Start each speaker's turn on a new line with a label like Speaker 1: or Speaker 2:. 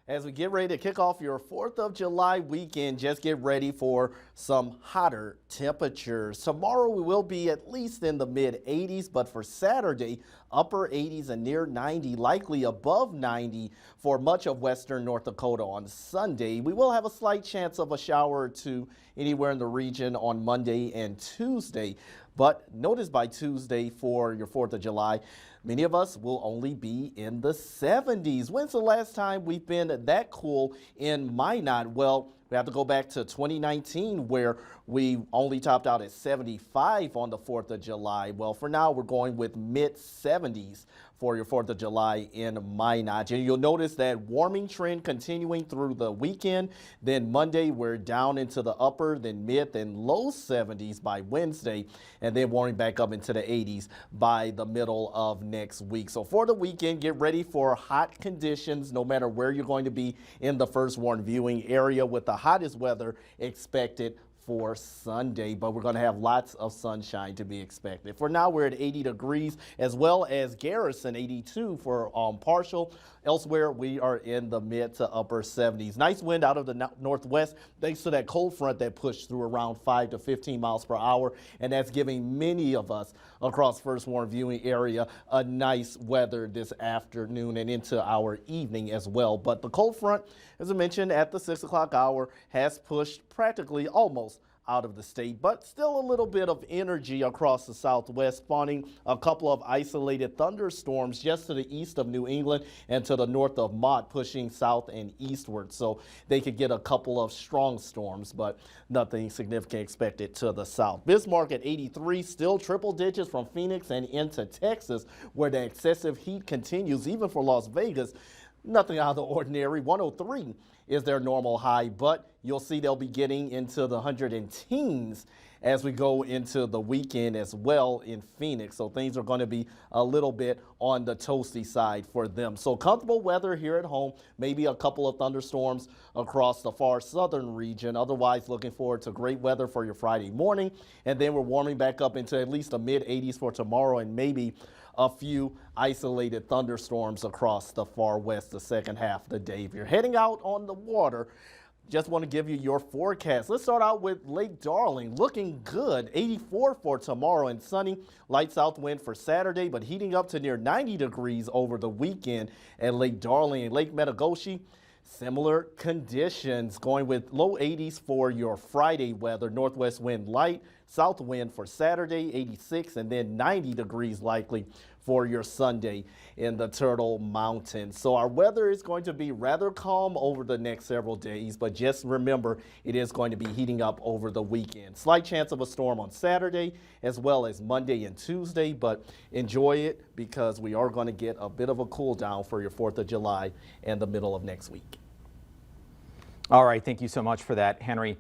Speaker 1: As we get ready to kick off your 4th of July weekend, just get ready for some hotter temperatures. Tomorrow we will be at least in the mid 80s, but for Saturday, upper 80s and near 90, likely above 90 for much of western North Dakota on Sunday. We will have a slight chance of a shower or two anywhere in the region on Monday and Tuesday. But notice by Tuesday for your 4th of July, many of us will only be in the 70s. When's the last time we've been that cool in Minot? Well, we have to go back to 2019 where we only topped out at 75 on the 4th of July. Well, for now, we're going with mid 70s for your 4th of July in Minot. And you'll notice that warming trend continuing through the weekend. Then Monday, we're down into the upper, then mid, then low 70s by Wednesday, and then warming back up into the 80s by the middle of next week. So for the weekend, get ready for hot conditions no matter where you're going to be in the first warn viewing area, with the hottest weather expected for Sunday, but we're going to have lots of sunshine to be expected. For now, we're at 80 degrees, as well as Garrison 82 for partial. Elsewhere, we are in the mid to upper 70s. Nice wind out of the northwest thanks to that cold front that pushed through around 5 to 15 miles per hour, and that's giving many of us across first warn viewing area a nice weather this afternoon and into our evening as well. But the cold front, as I mentioned at the 6 o'clock hour, has pushed practically almost out of the state, but still a little bit of energy across the southwest, spawning a couple of isolated thunderstorms just to the east of New England and to the north of KMOT, pushing south and eastward. So they could get a couple of strong storms, but nothing significant expected to the south. Bismarck at 83, still triple digits from Phoenix and into Texas, where the excessive heat continues, even for Las Vegas. Nothing out of the ordinary. 103 is their normal high, but you'll see they'll be getting into the 110s as we go into the weekend as well in Phoenix. So things are going to be a little bit on the toasty side for them. So comfortable weather here at home, maybe a couple of thunderstorms across the far southern region. Otherwise, looking forward to great weather for your Friday morning. And then we're warming back up into at least the mid 80s for tomorrow, and maybe a few isolated thunderstorms across the far west the second half of the day. If you're heading out on the water, just want to give you your forecast. Let's start out with Lake Darling. Looking good. 84 for tomorrow and sunny. Light south wind for Saturday, but heating up to near 90 degrees over the weekend at Lake Darling. And Lake Metagoshi, similar conditions, going with low 80s for your Friday weather. Northwest wind light, south wind for Saturday, 86, and then 90 degrees likely for your Sunday in the Turtle Mountains. So our weather is going to be rather calm over the next several days, but just remember it is going to be heating up over the weekend. Slight chance of a storm on Saturday as well as Monday and Tuesday, but enjoy it because we are going to get a bit of a cool down for your 4th of July and the middle of next week.
Speaker 2: All right, thank you so much for that, Henry.